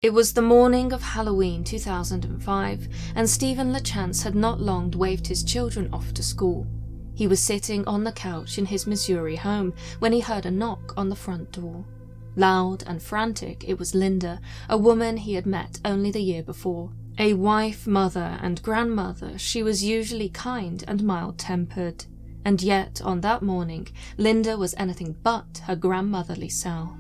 It was the morning of Halloween 2005, and Stephen LaChance had not long waved his children off to school. He was sitting on the couch in his Missouri home when he heard a knock on the front door. Loud and frantic, it was Linda, a woman he had met only the year before. A wife, mother, and grandmother, she was usually kind and mild-tempered. And yet, on that morning, Linda was anything but her grandmotherly self.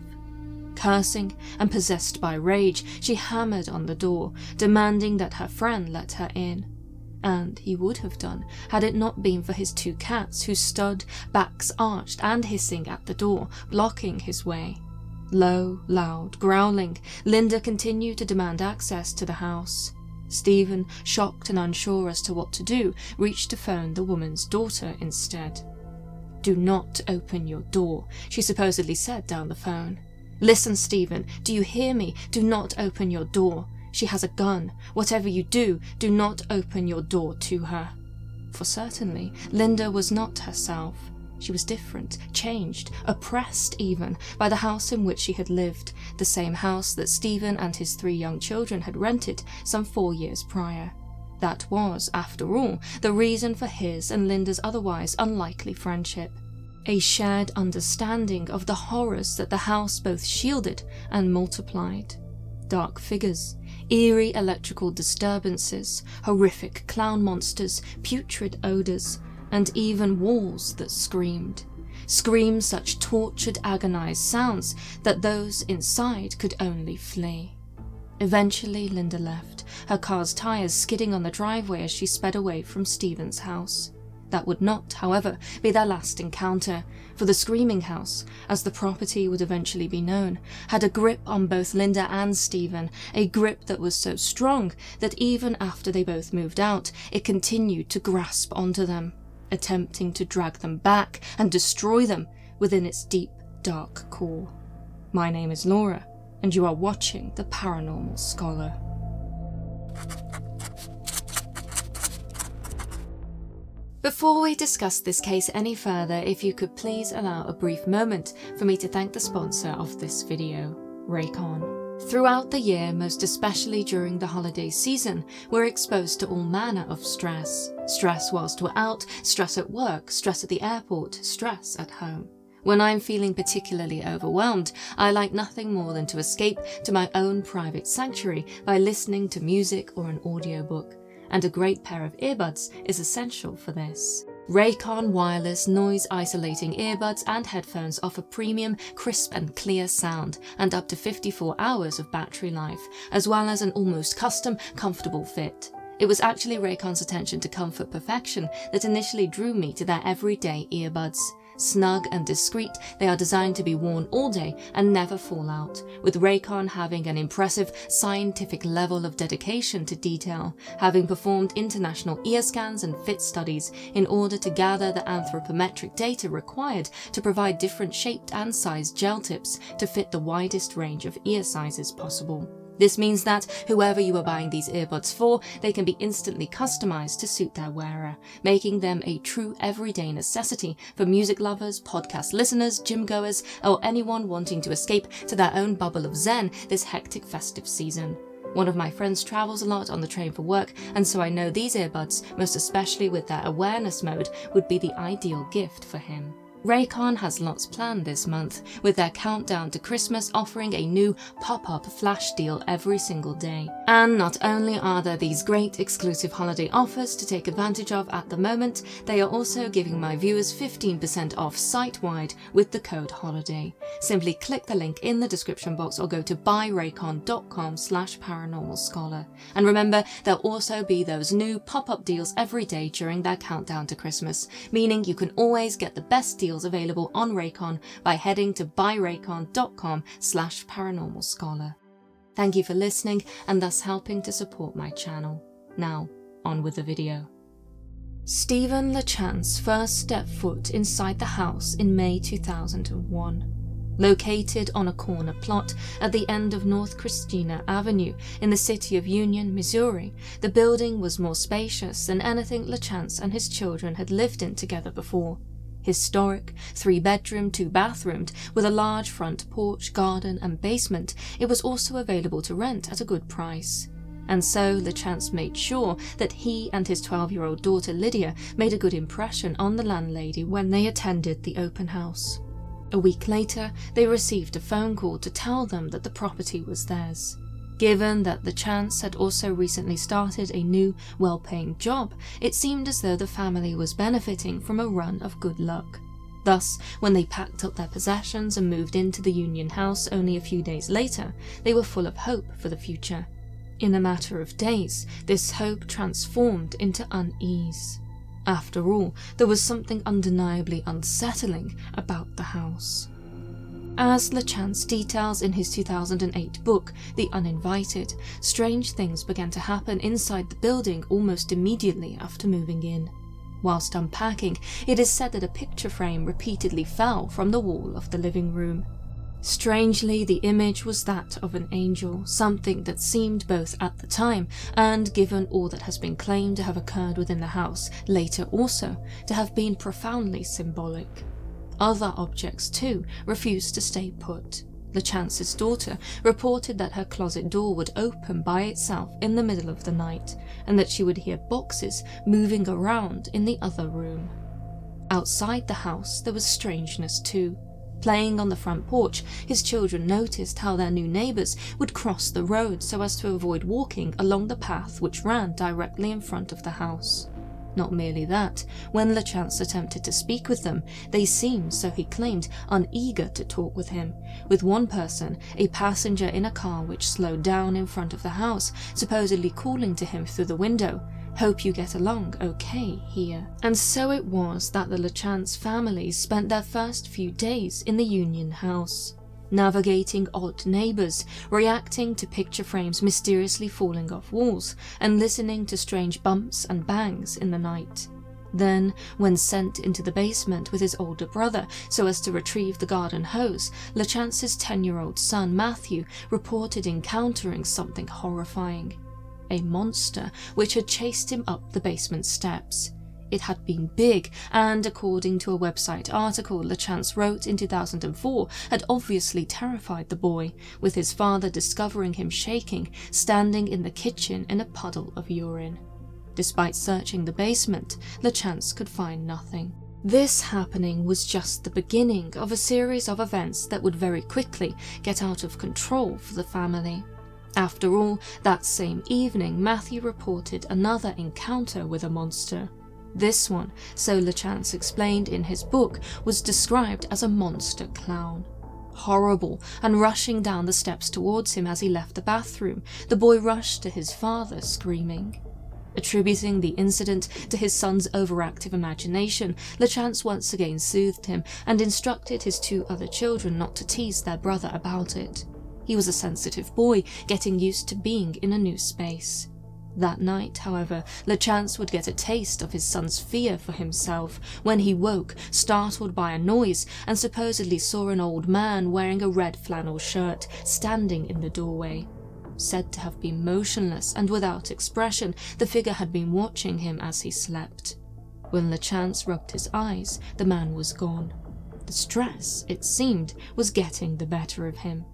Cursing and possessed by rage, she hammered on the door, demanding that her friend let her in. And he would have done, had it not been for his 2 cats who stood, backs arched and hissing at the door, blocking his way. Low, loud, growling, Linda continued to demand access to the house. Stephen, shocked and unsure as to what to do, reached to phone the woman's daughter instead. "Do not open your door," she supposedly said down the phone. "Listen, Stephen, do you hear me? Do not open your door. She has a gun. Whatever you do, do not open your door to her." For certainly, Linda was not herself. She was different, changed, oppressed even, by the house in which she had lived, the same house that Stephen and his 3 young children had rented some 4 years prior. That was, after all, the reason for his and Linda's otherwise unlikely friendship. A shared understanding of the horrors that the house both shielded and multiplied. Dark figures, eerie electrical disturbances, horrific clown monsters, putrid odors, and even walls that screamed. Screamed such tortured, agonized sounds that those inside could only flee. Eventually Linda left, her car's tires skidding on the driveway as she sped away from Stephen's house. That would not, however, be their last encounter, for the Screaming House, as the property would eventually be known, had a grip on both Linda and Stephen, a grip that was so strong that even after they both moved out, it continued to grasp onto them, attempting to drag them back and destroy them within its deep, dark core. My name is Laura, and you are watching The Paranormal Scholar. Before we discuss this case any further, if you could please allow a brief moment for me to thank the sponsor of this video, Raycon. Throughout the year, most especially during the holiday season, we're exposed to all manner of stress. Stress whilst we're out, stress at work, stress at the airport, stress at home. When I'm feeling particularly overwhelmed, I like nothing more than to escape to my own private sanctuary by listening to music or an audiobook. And a great pair of earbuds is essential for this. Raycon wireless noise-isolating earbuds and headphones offer premium, crisp and clear sound, and up to 54 hours of battery life, as well as an almost custom, comfortable fit. It was actually Raycon's attention to comfort perfection that initially drew me to their everyday earbuds. Snug and discreet, they are designed to be worn all day and never fall out, with Raycon having an impressive scientific level of dedication to detail, having performed international ear scans and fit studies in order to gather the anthropometric data required to provide different shaped and sized gel tips to fit the widest range of ear sizes possible. This means that whoever you are buying these earbuds for, they can be instantly customized to suit their wearer, making them a true everyday necessity for music lovers, podcast listeners, gym goers, or anyone wanting to escape to their own bubble of zen this hectic festive season. One of my friends travels a lot on the train for work, and so I know these earbuds, most especially with their awareness mode, would be the ideal gift for him. Raycon has lots planned this month, with their countdown to Christmas offering a new pop-up flash deal every single day. And not only are there these great exclusive holiday offers to take advantage of at the moment, they are also giving my viewers 15% off site-wide with the code HOLIDAY. Simply click the link in the description box or go to buyraycon.com/paranormalscholar. And remember, there'll also be those new pop-up deals every day during their countdown to Christmas, meaning you can always get the best deals available on Raycon by heading to buyraycon.com/paranormalscholar. Thank you for listening and thus helping to support my channel. Now, on with the video. Stephen LaChance first stepped foot inside the house in May 2001. Located on a corner plot at the end of North Christina Avenue in the city of Union, Missouri, the building was more spacious than anything LaChance and his children had lived in together before. Historic, 3-bedroom, 2-bathroomed, with a large front porch, garden and basement, it was also available to rent at a good price. And so LaChance made sure that he and his 12-year-old daughter Lydia made a good impression on the landlady when they attended the open house. A week later, they received a phone call to tell them that the property was theirs. Given that LaChance had also recently started a new, well-paying job, it seemed as though the family was benefiting from a run of good luck. Thus, when they packed up their possessions and moved into the Union house only a few days later, they were full of hope for the future. In a matter of days, this hope transformed into unease. After all, there was something undeniably unsettling about the house. As LaChance details in his 2008 book, The Uninvited, strange things began to happen inside the building almost immediately after moving in. Whilst unpacking, it is said that a picture frame repeatedly fell from the wall of the living room. Strangely, the image was that of an angel, something that seemed both at the time and, given all that has been claimed to have occurred within the house, later also, to have been profoundly symbolic. Other objects, too, refused to stay put. LaChance's daughter reported that her closet door would open by itself in the middle of the night, and that she would hear boxes moving around in the other room. Outside the house, there was strangeness too. Playing on the front porch, his children noticed how their new neighbours would cross the road so as to avoid walking along the path which ran directly in front of the house. Not merely that, when LaChance attempted to speak with them, they seemed, so he claimed, uneager to talk with him, with one person, a passenger in a car which slowed down in front of the house, supposedly calling to him through the window, "Hope you get along okay here." And so it was that the LaChance families spent their first few days in the Union house, navigating odd neighbours, reacting to picture frames mysteriously falling off walls, and listening to strange bumps and bangs in the night. Then, when sent into the basement with his older brother so as to retrieve the garden hose, LaChance's 10-year-old son Matthew reported encountering something horrifying. A monster which had chased him up the basement steps. It had been big and, according to a website article LaChance wrote in 2004, had obviously terrified the boy, with his father discovering him shaking, standing in the kitchen in a puddle of urine. Despite searching the basement, LaChance could find nothing. This happening was just the beginning of a series of events that would very quickly get out of control for the family. After all, that same evening Matthew reported another encounter with a monster. This one, so LaChance explained in his book, was described as a monster clown. Horrible, and rushing down the steps towards him as he left the bathroom, the boy rushed to his father screaming. Attributing the incident to his son's overactive imagination, LaChance once again soothed him and instructed his 2 other children not to tease their brother about it. He was a sensitive boy, getting used to being in a new space. That night, however, LaChance would get a taste of his son's fear for himself when he woke, startled by a noise, and supposedly saw an old man wearing a red flannel shirt standing in the doorway. Said to have been motionless and without expression, the figure had been watching him as he slept. When LaChance rubbed his eyes, the man was gone. The stress, it seemed, was getting the better of him.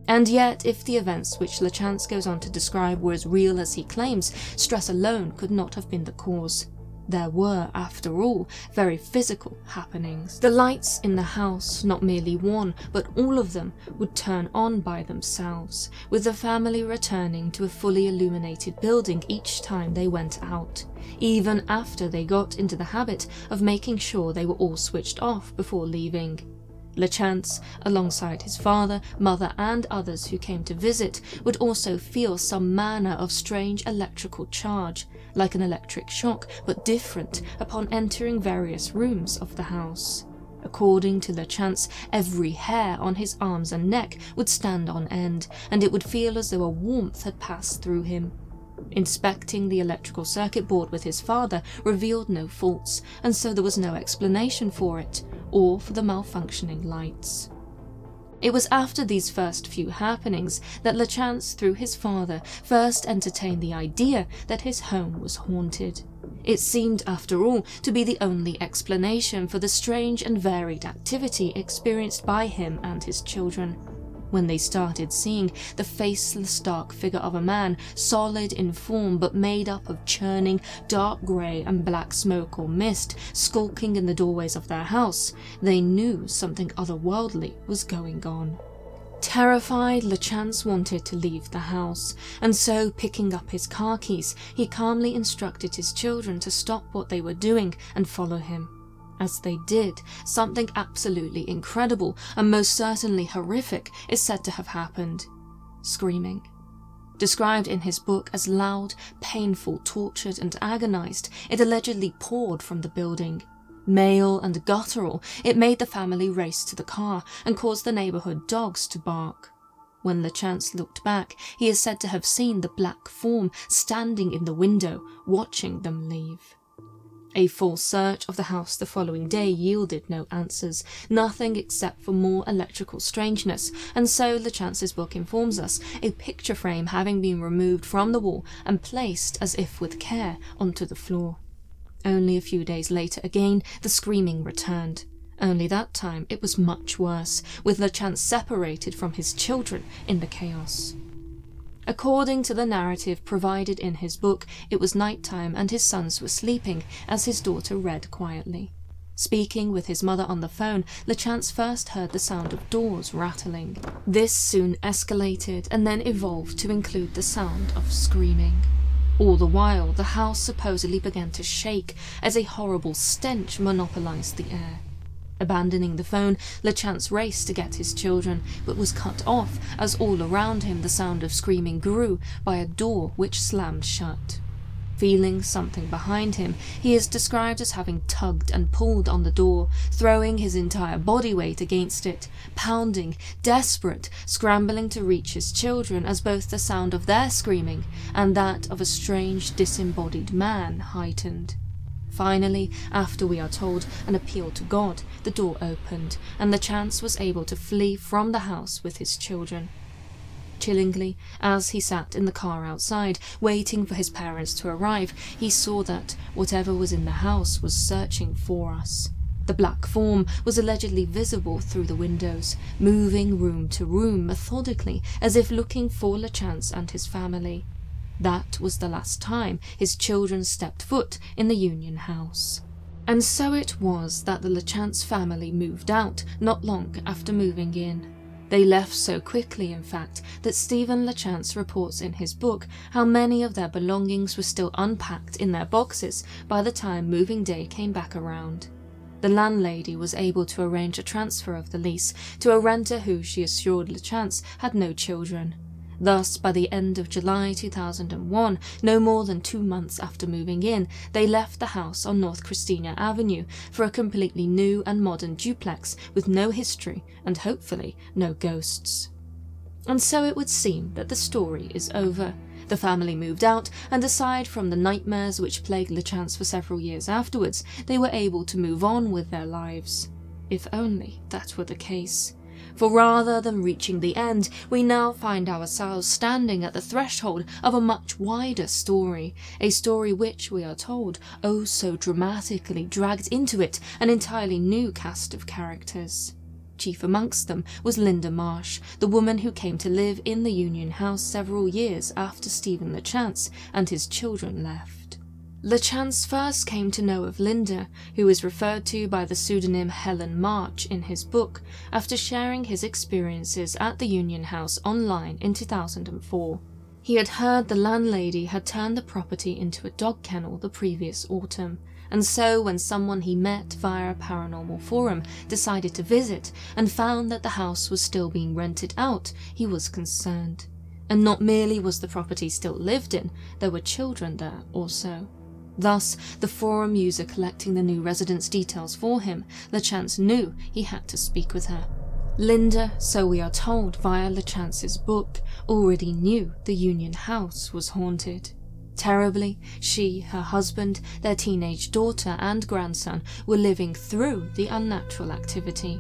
And yet, if the events which LaChance goes on to describe were as real as he claims, stress alone could not have been the cause. There were, after all, very physical happenings. The lights in the house, not merely one, but all of them, would turn on by themselves, with the family returning to a fully illuminated building each time they went out, even after they got into the habit of making sure they were all switched off before leaving. LaChance, alongside his father, mother and others who came to visit, would also feel some manner of strange electrical charge, like an electric shock, but different, upon entering various rooms of the house. According to LaChance, every hair on his arms and neck would stand on end, and it would feel as though a warmth had passed through him. Inspecting the electrical circuit board with his father revealed no faults, and so there was no explanation for it, or for the malfunctioning lights. It was after these first few happenings that LaChance, through his father, first entertained the idea that his home was haunted. It seemed, after all, to be the only explanation for the strange and varied activity experienced by him and his children. When they started seeing the faceless dark figure of a man, solid in form but made up of churning, dark grey and black smoke or mist, skulking in the doorways of their house, they knew something otherworldly was going on. Terrified, LaChance wanted to leave the house, and so picking up his car keys, he calmly instructed his children to stop what they were doing and follow him. As they did, something absolutely incredible and most certainly horrific is said to have happened. Screaming. Described in his book as loud, painful, tortured and agonized, it allegedly poured from the building. Male and guttural, it made the family race to the car and caused the neighborhood dogs to bark. When LaChance looked back, he is said to have seen the black form standing in the window, watching them leave. A full search of the house the following day yielded no answers, nothing except for more electrical strangeness, and so LaChance's book informs us, a picture frame having been removed from the wall and placed, as if with care, onto the floor. Only a few days later again, the screaming returned. Only that time it was much worse, with LaChance separated from his children in the chaos. According to the narrative provided in his book, it was nighttime and his sons were sleeping as his daughter read quietly. Speaking with his mother on the phone, LaChance first heard the sound of doors rattling. This soon escalated and then evolved to include the sound of screaming. All the while, the house supposedly began to shake as a horrible stench monopolized the air. Abandoning the phone, LaChance raced to get his children, but was cut off as all around him the sound of screaming grew by a door which slammed shut. Feeling something behind him, he is described as having tugged and pulled on the door, throwing his entire body weight against it, pounding, desperate, scrambling to reach his children as both the sound of their screaming and that of a strange disembodied man heightened. Finally, after we are told an appeal to God, the door opened, and LaChance was able to flee from the house with his children. Chillingly, as he sat in the car outside, waiting for his parents to arrive, he saw that whatever was in the house was searching for us. The black form was allegedly visible through the windows, moving room to room methodically, as if looking for LaChance and his family. That was the last time his children stepped foot in the Union House. And so it was that the LaChance family moved out not long after moving in. They left so quickly, in fact, that Stephen LaChance reports in his book how many of their belongings were still unpacked in their boxes by the time moving day came back around. The landlady was able to arrange a transfer of the lease to a renter who, she assured LaChance, had no children. Thus, by the end of July 2001, no more than 2 months after moving in, they left the house on North Christina Avenue for a completely new and modern duplex with no history and hopefully no ghosts. And so it would seem that the story is over. The family moved out, and aside from the nightmares which plagued LaChance for several years afterwards, they were able to move on with their lives. If only that were the case. For rather than reaching the end, we now find ourselves standing at the threshold of a much wider story, a story which, we are told, oh so dramatically dragged into it an entirely new cast of characters. Chief amongst them was Linda Marsh, the woman who came to live in the Union House several years after Stephen LaChance and his children left. LaChance first came to know of Linda, who is referred to by the pseudonym Helen March in his book, after sharing his experiences at the Union House online in 2004. He had heard the landlady had turned the property into a dog kennel the previous autumn, and so when someone he met via a paranormal forum decided to visit and found that the house was still being rented out, he was concerned. And not merely was the property still lived in, there were children there also. Thus, the forum user collecting the new residents' details for him, LaChance knew he had to speak with her. Linda, so we are told via LaChance's book, already knew the Union House was haunted. Terribly, she, her husband, their teenage daughter and grandson were living through the unnatural activity.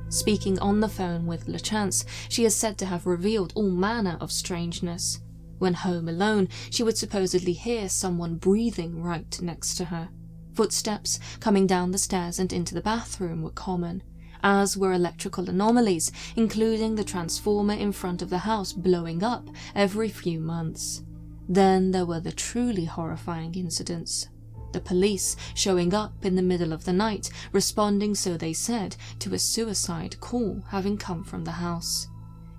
Speaking on the phone with LaChance, she is said to have revealed all manner of strangeness. When home alone, she would supposedly hear someone breathing right next to her. Footsteps coming down the stairs and into the bathroom were common, as were electrical anomalies, including the transformer in front of the house blowing up every few months. Then there were the truly horrifying incidents. The police showing up in the middle of the night, responding, so they said, to a suicide call having come from the house.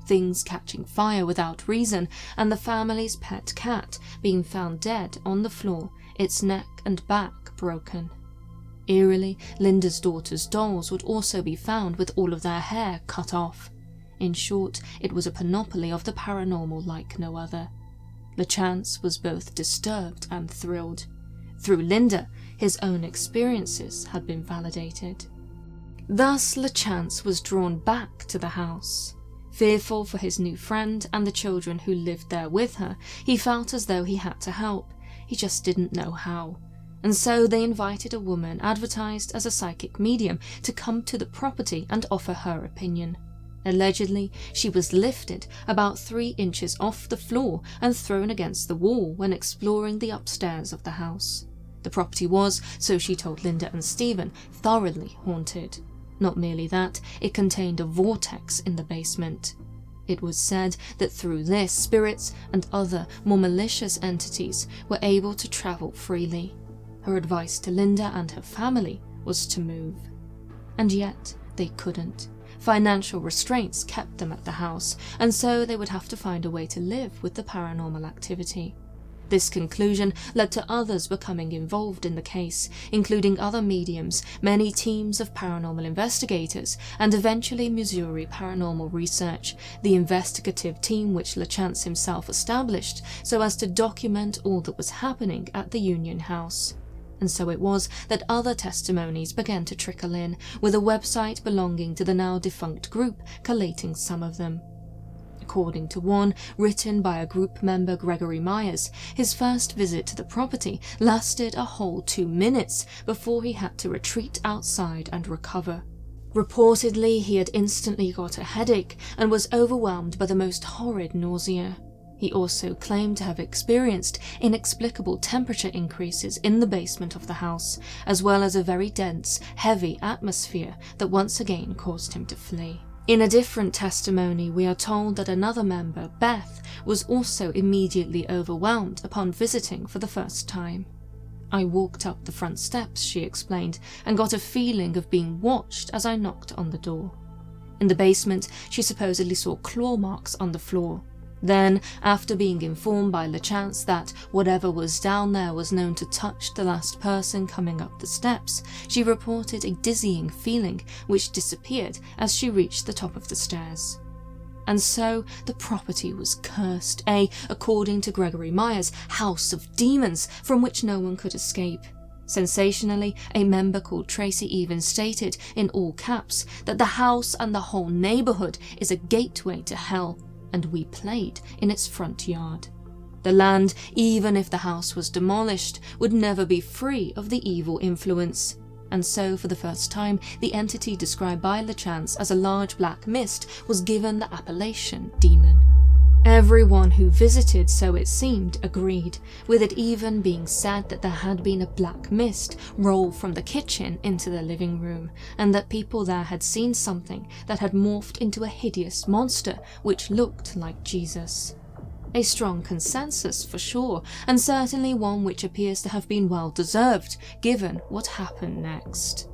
Things catching fire without reason, and the family's pet cat being found dead on the floor, its neck and back broken. Eerily, Linda's daughter's dolls would also be found with all of their hair cut off. In short, it was a panoply of the paranormal like no other. LaChance was both disturbed and thrilled. Through Linda, his own experiences had been validated. Thus, LaChance was drawn back to the house. Fearful for his new friend and the children who lived there with her, he felt as though he had to help. He just didn't know how. And so they invited a woman advertised as a psychic medium to come to the property and offer her opinion. Allegedly, she was lifted about 3 inches off the floor and thrown against the wall when exploring the upstairs of the house. The property was, so she told Linda and Stephen, thoroughly haunted. Not merely that, it contained a vortex in the basement. It was said that through this, spirits and other more malicious entities were able to travel freely. Her advice to Linda and her family was to move. And yet, they couldn't. Financial restraints kept them at the house, and so they would have to find a way to live with the paranormal activity. This conclusion led to others becoming involved in the case, including other mediums, many teams of paranormal investigators, and eventually Missouri Paranormal Research, the investigative team which LaChance himself established so as to document all that was happening at the Union House. And so it was that other testimonies began to trickle in, with a website belonging to the now defunct group collating some of them. According to one, written by a group member Gregory Myers, his first visit to the property lasted a whole 2 minutes before he had to retreat outside and recover. Reportedly, he had instantly got a headache and was overwhelmed by the most horrid nausea. He also claimed to have experienced inexplicable temperature increases in the basement of the house, as well as a very dense, heavy atmosphere that once again caused him to flee. In a different testimony, we are told that another member, Beth, was also immediately overwhelmed upon visiting for the first time. "I walked up the front steps," she explained, "and got a feeling of being watched as I knocked on the door." In the basement, she supposedly saw claw marks on the floor. Then, after being informed by LaChance that whatever was down there was known to touch the last person coming up the steps, she reported a dizzying feeling which disappeared as she reached the top of the stairs. And so the property was cursed, according to Gregory Myers, house of demons from which no one could escape. Sensationally, a member called Tracy even stated, in all caps, that the house and the whole neighborhood is a gateway to hell, and we played in its front yard. The land, even if the house was demolished, would never be free of the evil influence. And so, for the first time, the entity described by LaChance as a large black mist was given the appellation demon. Everyone who visited, so it seemed, agreed, with it even being said that there had been a black mist roll from the kitchen into the living room, and that people there had seen something that had morphed into a hideous monster which looked like Jesus. A strong consensus for sure, and certainly one which appears to have been well deserved, given what happened next.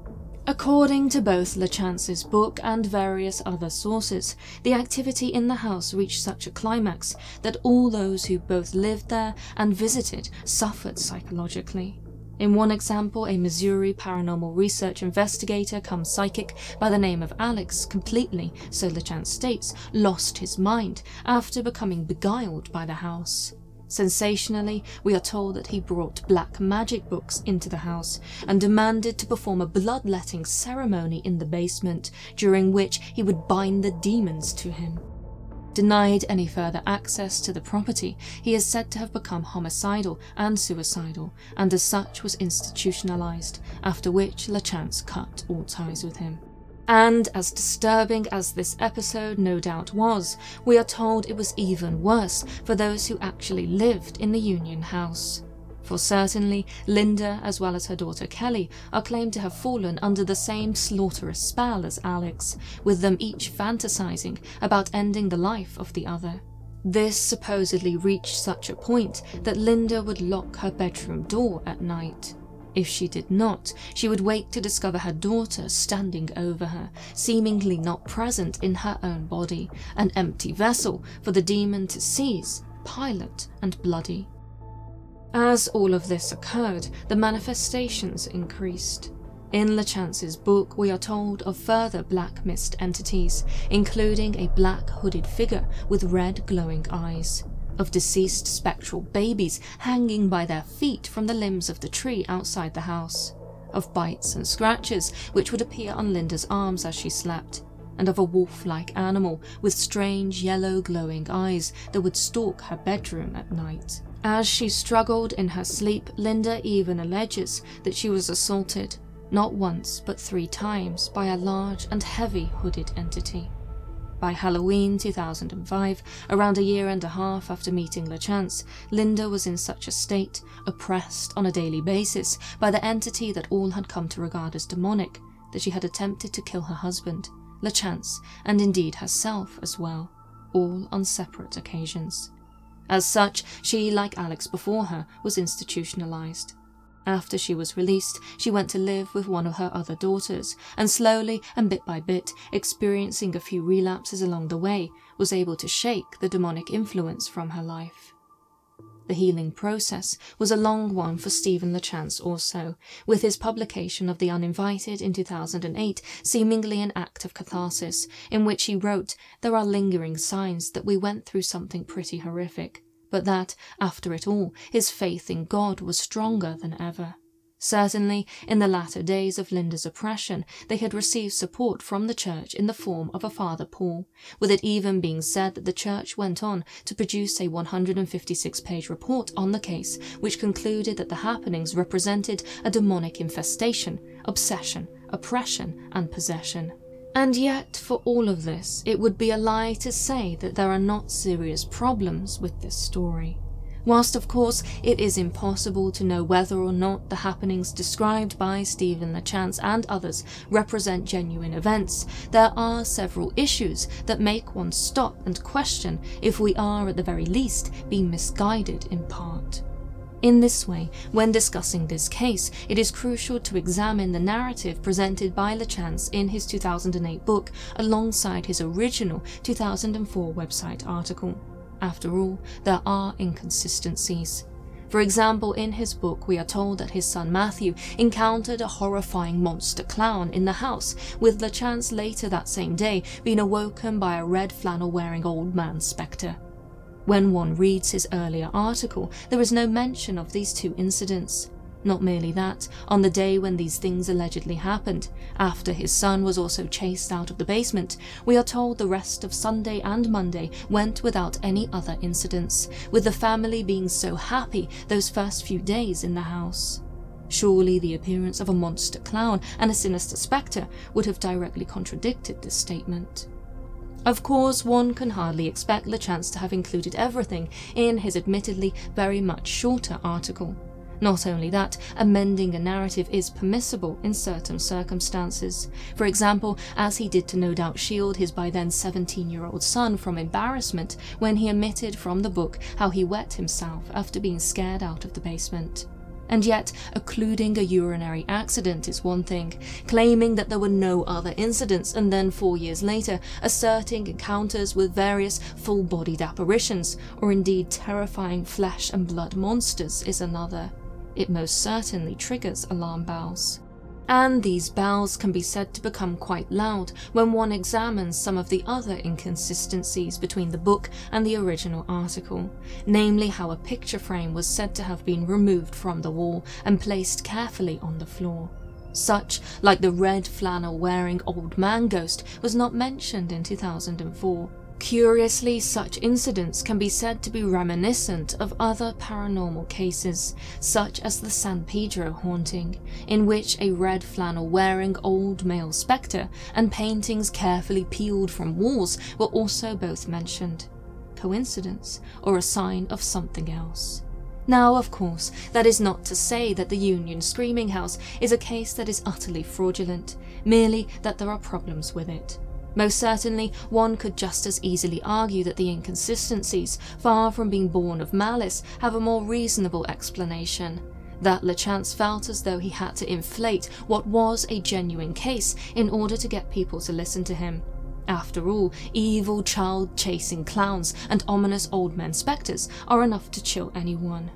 According to both LaChance's book and various other sources, the activity in the house reached such a climax that all those who both lived there and visited suffered psychologically. In one example, a Missouri paranormal research investigator come psychic by the name of Alex completely, so LaChance states, lost his mind after becoming beguiled by the house. Sensationally, we are told that he brought black magic books into the house and demanded to perform a bloodletting ceremony in the basement, during which he would bind the demons to him. Denied any further access to the property, he is said to have become homicidal and suicidal, and as such was institutionalized, after which LaChance cut all ties with him. And as disturbing as this episode no doubt was, we are told it was even worse for those who actually lived in the Union house. For certainly, Linda, as well as her daughter Kelly, are claimed to have fallen under the same slaughterous spell as Alex, with them each fantasizing about ending the life of the other. This supposedly reached such a point that Linda would lock her bedroom door at night. If she did not, she would wake to discover her daughter standing over her, seemingly not present in her own body, an empty vessel for the demon to seize, pilot, and bloody. As all of this occurred, the manifestations increased. In LaChance's book, we are told of further black mist entities, including a black hooded figure with red glowing eyes, of deceased spectral babies hanging by their feet from the limbs of the tree outside the house, of bites and scratches which would appear on Linda's arms as she slept, and of a wolf-like animal with strange yellow glowing eyes that would stalk her bedroom at night. As she struggled in her sleep, Linda even alleges that she was assaulted, not once but 3 times, by a large and heavy hooded entity. By Halloween 2005, around a year and a half after meeting LaChance, Linda was in such a state, oppressed on a daily basis by the entity that all had come to regard as demonic, that she had attempted to kill her husband, LaChance, and indeed herself as well, all on separate occasions. As such, she, like Alex before her, was institutionalized. After she was released, she went to live with one of her other daughters, and slowly and bit by bit, experiencing a few relapses along the way, was able to shake the demonic influence from her life. The healing process was a long one for Stephen LaChance also, with his publication of The Uninvited in 2008 seemingly an act of catharsis, in which he wrote, "There are lingering signs that we went through something pretty horrific, but that, after it all, his faith in God was stronger than ever." Certainly, in the latter days of Linda's oppression, they had received support from the church in the form of a Father Paul, with it even being said that the church went on to produce a 156-page report on the case, which concluded that the happenings represented a demonic infestation, obsession, oppression, and possession. And yet, for all of this, it would be a lie to say that there are not serious problems with this story. Whilst of course it is impossible to know whether or not the happenings described by Stephen LaChance and others represent genuine events, there are several issues that make one stop and question if we are at the very least being misguided in part. In this way, when discussing this case, it is crucial to examine the narrative presented by LaChance in his 2008 book alongside his original 2004 website article. After all, there are inconsistencies. For example, in his book we are told that his son Matthew encountered a horrifying monster clown in the house, with LaChance later that same day being awoken by a red flannel-wearing old man spectre. When one reads his earlier article, there is no mention of these 2 incidents. Not merely that, on the day when these things allegedly happened, after his son was also chased out of the basement, we are told the rest of Sunday and Monday went without any other incidents, with the family being so happy those first few days in the house. Surely the appearance of a monster clown and a sinister spectre would have directly contradicted this statement. Of course, one can hardly expect LaChance to have included everything in his admittedly very much shorter article. Not only that, amending a narrative is permissible in certain circumstances. For example, as he did to no doubt shield his by then 17-year-old son from embarrassment when he omitted from the book how he wet himself after being scared out of the basement. And yet, occluding a urinary accident is one thing, claiming that there were no other incidents and then 4 years later asserting encounters with various full-bodied apparitions, or indeed terrifying flesh and blood monsters is another. It most certainly triggers alarm bells. And these bells can be said to become quite loud when one examines some of the other inconsistencies between the book and the original article, namely how a picture frame was said to have been removed from the wall and placed carefully on the floor. Such, like the red flannel-wearing old man ghost, was not mentioned in 2004, Curiously, such incidents can be said to be reminiscent of other paranormal cases, such as the San Pedro haunting, in which a red flannel-wearing old male spectre and paintings carefully peeled from walls were also both mentioned. Coincidence, or a sign of something else? Now, of course, that is not to say that the Union Screaming House is a case that is utterly fraudulent, merely that there are problems with it. Most certainly, one could just as easily argue that the inconsistencies, far from being born of malice, have a more reasonable explanation. That LaChance felt as though he had to inflate what was a genuine case in order to get people to listen to him. After all, evil child-chasing clowns and ominous old men spectres are enough to chill anyone.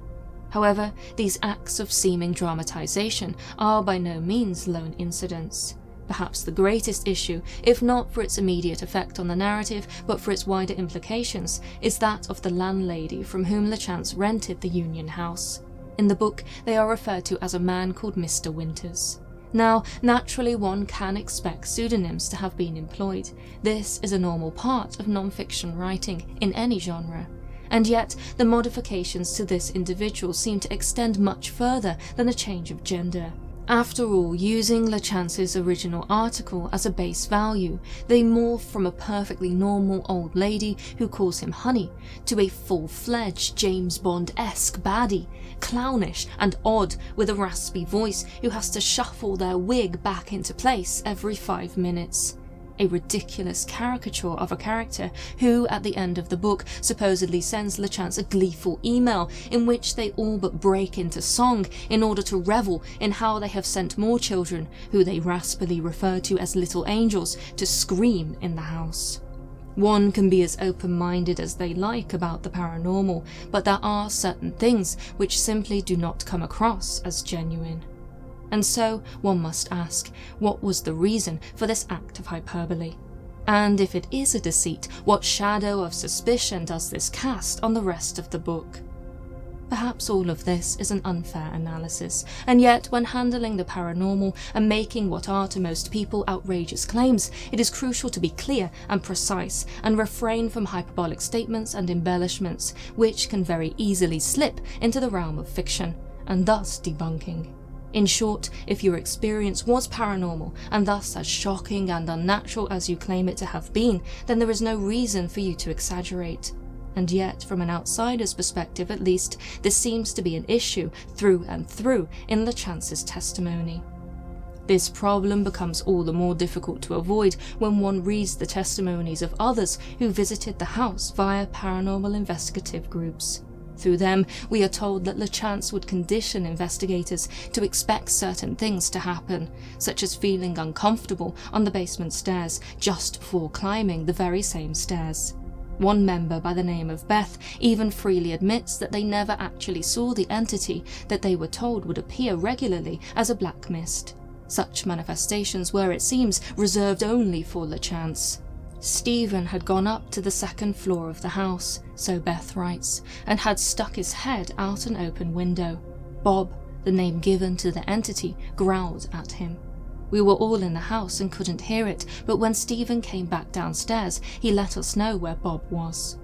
However, these acts of seeming dramatization are by no means lone incidents. Perhaps the greatest issue, if not for its immediate effect on the narrative, but for its wider implications, is that of the landlady from whom LaChance rented the Union House. In the book, they are referred to as a man called Mr. Winters. Now, naturally one can expect pseudonyms to have been employed. This is a normal part of non-fiction writing in any genre. And yet, the modifications to this individual seem to extend much further than a change of gender. After all, using LaChance's original article as a base value, they morph from a perfectly normal old lady who calls him honey to a full-fledged James Bond-esque baddie, clownish and odd with a raspy voice who has to shuffle their wig back into place every 5 minutes. A ridiculous caricature of a character who, at the end of the book, supposedly sends LaChance a gleeful email in which they all but break into song in order to revel in how they have sent more children, who they raspily refer to as little angels, to scream in the house. One can be as open-minded as they like about the paranormal, but there are certain things which simply do not come across as genuine. And so, one must ask, what was the reason for this act of hyperbole? And if it is a deceit, what shadow of suspicion does this cast on the rest of the book? Perhaps all of this is an unfair analysis, and yet when handling the paranormal and making what are to most people outrageous claims, it is crucial to be clear and precise and refrain from hyperbolic statements and embellishments, which can very easily slip into the realm of fiction, and thus debunking. In short, if your experience was paranormal and thus as shocking and unnatural as you claim it to have been, then there is no reason for you to exaggerate. And yet, from an outsider's perspective at least, this seems to be an issue through and through in LaChance's testimony. This problem becomes all the more difficult to avoid when one reads the testimonies of others who visited the house via paranormal investigative groups. Through them, we are told that LaChance would condition investigators to expect certain things to happen, such as feeling uncomfortable on the basement stairs just before climbing the very same stairs. One member by the name of Beth even freely admits that they never actually saw the entity that they were told would appear regularly as a black mist. Such manifestations were, it seems, reserved only for LaChance. Stephen had gone up to the second floor of the house, so Beth writes, and had stuck his head out an open window. Bob, the name given to the entity, growled at him. We were all in the house and couldn't hear it, but when Stephen came back downstairs, he let us know where Bob was.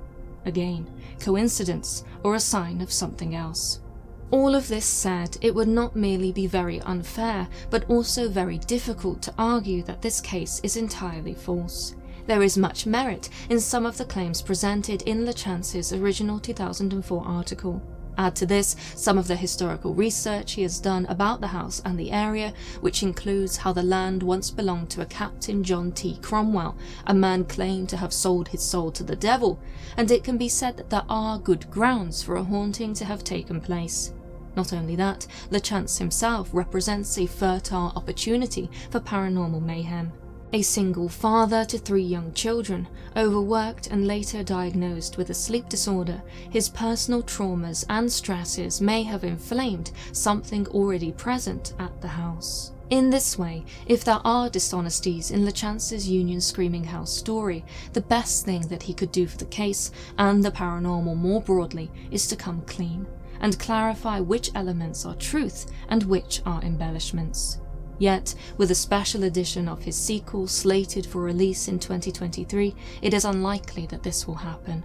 Again, coincidence or a sign of something else. All of this said, it would not merely be very unfair, but also very difficult to argue that this case is entirely false. There is much merit in some of the claims presented in LaChance's original 2004 article. Add to this some of the historical research he has done about the house and the area, which includes how the land once belonged to a Captain John T. Cromwell, a man claimed to have sold his soul to the devil, and it can be said that there are good grounds for a haunting to have taken place. Not only that, LaChance himself represents a fertile opportunity for paranormal mayhem. A single father to 3 young children, overworked and later diagnosed with a sleep disorder, his personal traumas and stresses may have inflamed something already present at the house. In this way, if there are dishonesties in LaChance's Union Screaming House story, the best thing that he could do for the case, and the paranormal more broadly, is to come clean, and clarify which elements are truth and which are embellishments. Yet, with a special edition of his sequel slated for release in 2023, it is unlikely that this will happen.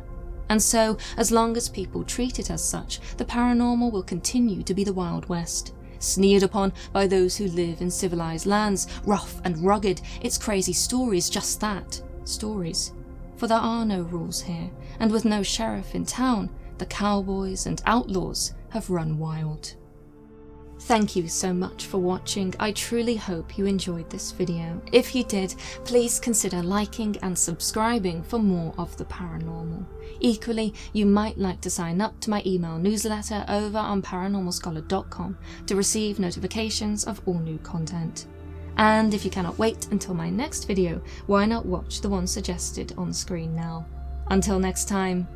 And so, as long as people treat it as such, the paranormal will continue to be the Wild West. Sneered upon by those who live in civilized lands, rough and rugged, it's crazy stories, just that, stories. For there are no rules here, and with no sheriff in town, the cowboys and outlaws have run wild. Thank you so much for watching. I truly hope you enjoyed this video. If you did, please consider liking and subscribing for more of the paranormal. Equally, you might like to sign up to my email newsletter over on paranormalscholar.com to receive notifications of all new content. And if you cannot wait until my next video, why not watch the one suggested on screen now? Until next time,